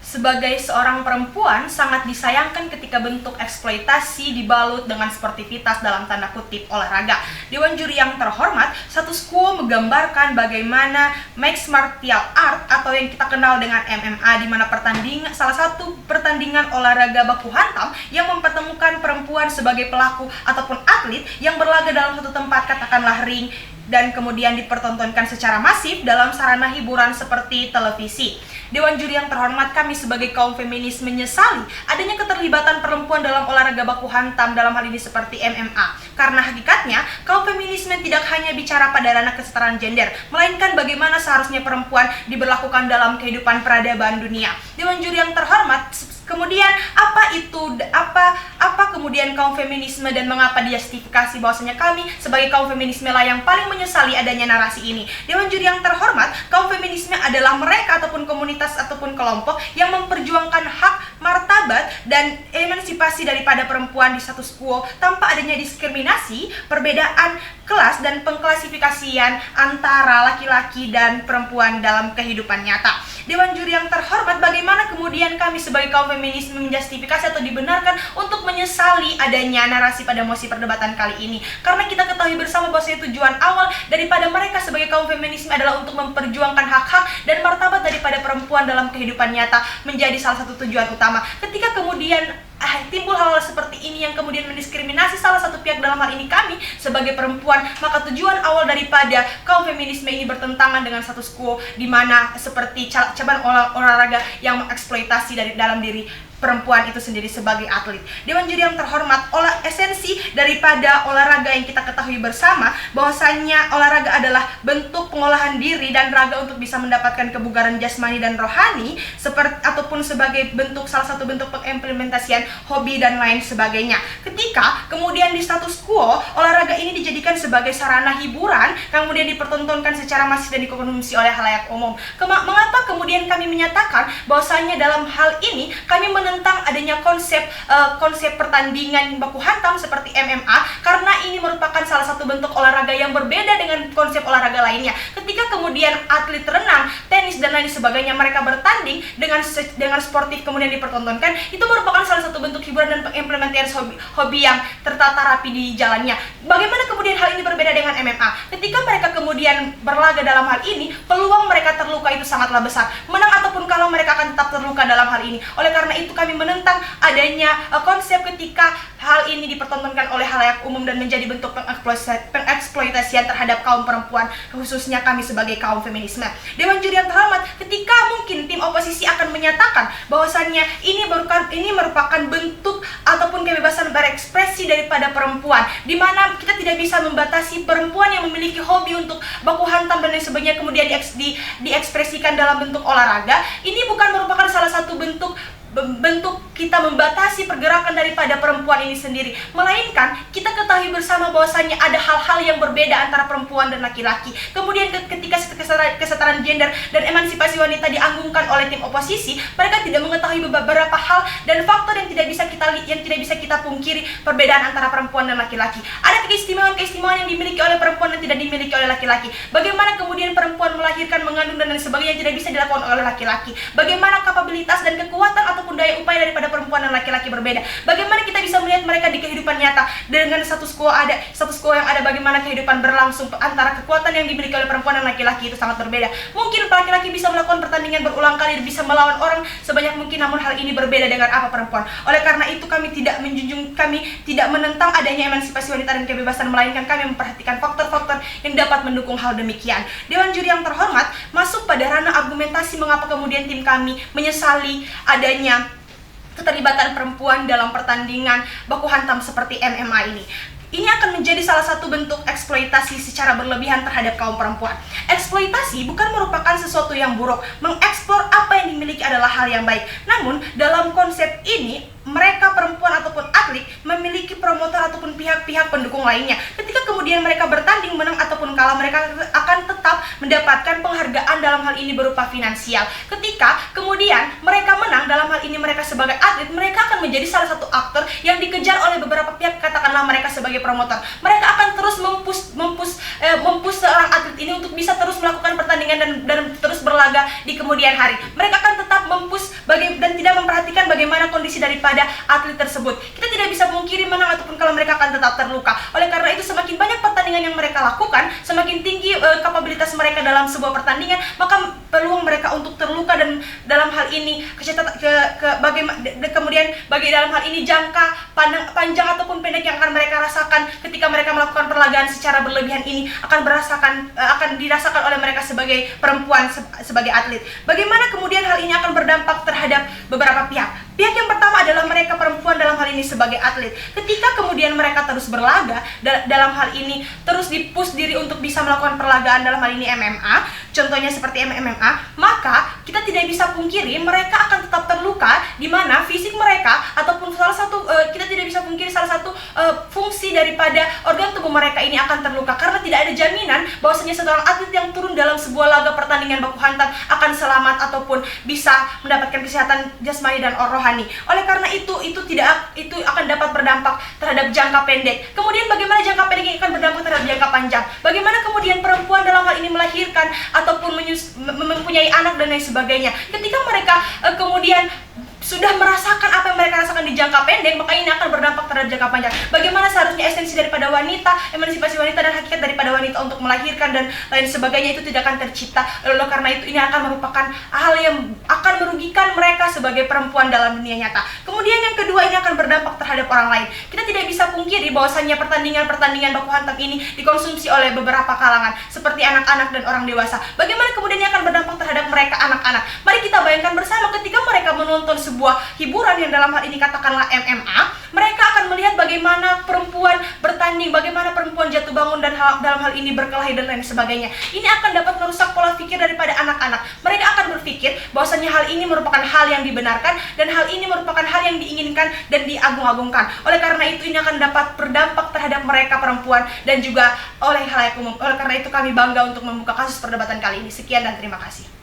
Sebagai seorang perempuan, sangat disayangkan ketika bentuk eksploitasi dibalut dengan sportivitas dalam tanda kutip olahraga. Dewan juri yang terhormat, status quo menggambarkan bagaimana mixed martial art atau yang kita kenal dengan MMA, di mana salah satu pertandingan olahraga baku hantam yang mempertemukan perempuan sebagai pelaku ataupun atlet yang berlaga dalam satu tempat, katakanlah ring, dan kemudian dipertontonkan secara masif dalam sarana hiburan seperti televisi. Dewan juri yang terhormat, kami sebagai kaum feminis menyesali adanya keterlibatan perempuan dalam olahraga baku hantam, dalam hal ini seperti MMA. Karena hakikatnya, kaum feminisme tidak hanya bicara pada ranah kesetaraan gender, melainkan bagaimana seharusnya perempuan diberlakukan dalam kehidupan peradaban dunia. Dewan juri yang terhormat, kemudian apa kemudian kaum feminisme dan mengapa dijustifikasi bahwasanya kami sebagai kaum feminisme lah yang paling menyesali adanya narasi ini. Dewan juri yang terhormat, kaum feminisme adalah mereka ataupun komunitas ataupun kelompok yang memperjuangkan hak, martabat, dan emansipasi daripada perempuan di status quo tanpa adanya diskriminasi, perbedaan kelas, dan pengklasifikasian antara laki-laki dan perempuan dalam kehidupan nyata. Dewan juri yang terhormat, bagaimana kemudian kami sebagai kaum feminis menjustifikasi atau dibenarkan untuk menyesali adanya narasi pada mosi perdebatan kali ini? Karena kita ketahui bersama bahwa tujuan awal daripada mereka sebagai kaum feminisme adalah untuk memperjuangkan hak-hak dan martabat daripada perempuan dalam kehidupan nyata, menjadi salah satu tujuan utama. Ketika kemudian timbul hal-hal seperti ini yang kemudian mendiskriminasi salah satu pihak, dalam hal ini kami sebagai perempuan, maka tujuan awal daripada kaum feminisme ini bertentangan dengan status quo, di mana seperti cabang olahraga yang mengeksploitasi dari dalam diri perempuan itu sendiri sebagai atlet. Dewan juri yang terhormat, esensi daripada olahraga yang kita ketahui bersama bahwasannya olahraga adalah bentuk pengolahan diri dan raga untuk bisa mendapatkan kebugaran jasmani dan rohani, ataupun sebagai salah satu bentuk pengimplementasian hobi dan lain sebagainya. Ketika kemudian di status quo olahraga ini dijadikan sebagai sarana hiburan, kemudian dipertontonkan secara masif dan dikonsumsi oleh halayak umum. Mengapa kemudian kami menyatakan bahwasannya dalam hal ini kami menentang adanya konsep pertandingan baku hantam seperti MMA, karena ini merupakan salah satu bentuk olahraga yang berbeda dengan konsep olahraga lainnya. Ketika kemudian atlet renang, tenis, dan lain sebagainya mereka bertanding dengan sportif kemudian dipertontonkan, itu merupakan salah satu bentuk hiburan dan pengimplementasian hobi yang tertata rapi di jalannya. Bagaimana kemudian hal ini berbeda dengan MMA? Ketika mereka kemudian berlaga dalam hal ini, peluang mereka terluka itu sangatlah besar. Menang ataupun kalah, mereka akan tetap terluka dalam hal ini. Oleh karena itu kami menentang adanya konsep ketika hal ini dipertontonkan oleh halayak umum dan menjadi bentuk pengeksploitasian terhadap kaum perempuan, khususnya kami sebagai kaum feminisme. Dewan juri yang terhormat, ketika mungkin tim oposisi akan menyatakan bahwasannya ini merupakan bentuk ataupun kebebasan berekspresi daripada perempuan, di mana kita tidak bisa membatasi perempuan yang memiliki hobi untuk baku hantam dan lain sebagainya kemudian diekspresikan dalam bentuk olahraga. Ini bukan merupakan salah satu bentuk kita membatasi pergerakan daripada perempuan ini sendiri, melainkan kita ketahui bersama bahwasannya ada hal-hal yang berbeda antara perempuan dan laki-laki. Kemudian ketika kesetaraan gender dan emansipasi wanita dianggungkan oleh tim oposisi, mereka tidak mengetahui beberapa hal dan faktor yang tidak bisa kita pungkiri, perbedaan antara perempuan dan laki-laki. Ada keistimewaan yang dimiliki oleh perempuan dan tidak dimiliki oleh laki-laki. Bagaimana kemudian perempuan melahirkan, mengandung, dan lain sebagainya tidak bisa dilakukan oleh laki-laki. Bagaimana kapabilitas dan kekuatan ataupun daya upaya daripada perempuan dan laki-laki berbeda. Bagaimana kita bisa melihat mereka di kehidupan nyata dengan status quo yang ada, bagaimana kehidupan berlangsung antara kekuatan yang dimiliki oleh perempuan dan laki-laki itu sangat berbeda. Mungkin laki-laki bisa melakukan pertandingan berulang kali, bisa melawan orang sebanyak mungkin, namun hal ini berbeda dengan apa perempuan. Oleh karena itu kami tidak menentang adanya emansipasi wanita dan kebebasan, melainkan kami memperhatikan faktor-faktor yang dapat mendukung hal demikian. Dewan juri yang terhormat, masuk pada ranah argumentasi mengapa kemudian tim kami menyesali adanya keterlibatan perempuan dalam pertandingan baku hantam seperti MMA ini. Ini akan menjadi salah satu bentuk eksploitasi secara berlebihan terhadap kaum perempuan. Eksploitasi bukan merupakan sesuatu yang buruk. Mengeksplor apa yang dimiliki adalah hal yang baik. Namun, dalam konsep ini, mereka perempuan ataupun atlet memiliki promotor ataupun pihak-pihak pendukung lainnya. Ketika kemudian mereka bertanding, menang ataupun kalah, mereka akan tetap mendapatkan penghargaan dalam hal ini berupa finansial. Ketika kemudian mereka menang, dalam hal ini mereka sebagai atlet, mereka akan menjadi salah satu aktor yang dikejar oleh beberapa pihak, katakanlah mereka sebagai promotor. Mereka akan terus mempush seorang atlet ini untuk bisa terus melakukan pertandingan dan terus berlaga di kemudian hari. Mereka akan tetap mempush bagaimana kondisi daripada atlet tersebut. Kita tidak bisa mengkiri menang ataupun kalau mereka akan tetap terluka. Oleh karena itu, semakin banyak pertandingan yang mereka lakukan, semakin tinggi kapabilitas mereka dalam sebuah pertandingan, maka peluang mereka untuk terluka. Dan dalam hal ini kemudian bagi dalam hal ini jangka panjang ataupun pendek yang akan mereka rasakan ketika mereka melakukan perlagaan secara berlebihan ini akan dirasakan oleh mereka sebagai perempuan, sebagai atlet. Bagaimana kemudian hal ini akan berdampak terhadap beberapa pihak. Pihak yang pertama adalah mereka perempuan dalam hal ini sebagai atlet. Ketika kemudian mereka terus berlaga, dalam hal ini terus dipush diri untuk bisa melakukan perlagaan dalam hal ini MMA, contohnya seperti MMA, maka kita tidak bisa pungkiri mereka akan tetap terluka, di mana fisik mereka ataupun kita tidak bisa pungkiri salah satu fungsi daripada organ tubuh mereka ini akan terluka, karena tidak ada jaminan bahwasanya seorang atlet yang turun dalam sebuah laga pertandingan baku hantam akan selamat ataupun bisa mendapatkan kesehatan jasmani dan rohani. Oleh karena itu akan dapat berdampak terhadap jangka pendek. Kemudian bagaimana jangka pendek ini akan berdampak terhadap jangka panjang? Bagaimana kemudian perempuan dalam hal ini melahirkan ataupun mempunyai anak dan lain sebagainya? Ketika mereka kemudian sudah merasakan apa yang mereka rasakan di jangka pendek, maka ini akan berdampak terhadap jangka panjang. Bagaimana seharusnya esensi daripada wanita, emansipasi wanita dan hakikat daripada wanita untuk melahirkan dan lain sebagainya itu tidak akan tercipta. Oleh karena itu, ini akan merupakan hal yang akan merugikan mereka sebagai perempuan dalam dunia nyata. Kemudian yang kedua, ini akan berdampak terhadap orang lain. Kita tidak bisa pungkiri bahwasannya pertandingan baku hantam ini dikonsumsi oleh beberapa kalangan, seperti anak-anak dan orang dewasa. Bagaimana kemudian ini akan berdampak terhadap mereka anak-anak? Mari kita bayangkan bersama ketika mereka menonton sebuah hiburan yang dalam hal ini katakanlah MMA, mereka akan melihat bagaimana perempuan bertanding, bagaimana perempuan jatuh bangun dan dalam hal ini berkelahi dan lain sebagainya. Ini akan dapat merusak pola pikir daripada anak-anak. Mereka akan berpikir bahwasanya hal ini merupakan hal yang dibenarkan dan hal ini merupakan hal yang diinginkan dan diagung-agungkan. Oleh karena itu, ini akan dapat berdampak terhadap mereka perempuan dan juga oleh halayak umum. Oleh karena itu, kami bangga untuk membuka kasus perdebatan kali ini. Sekian dan terima kasih.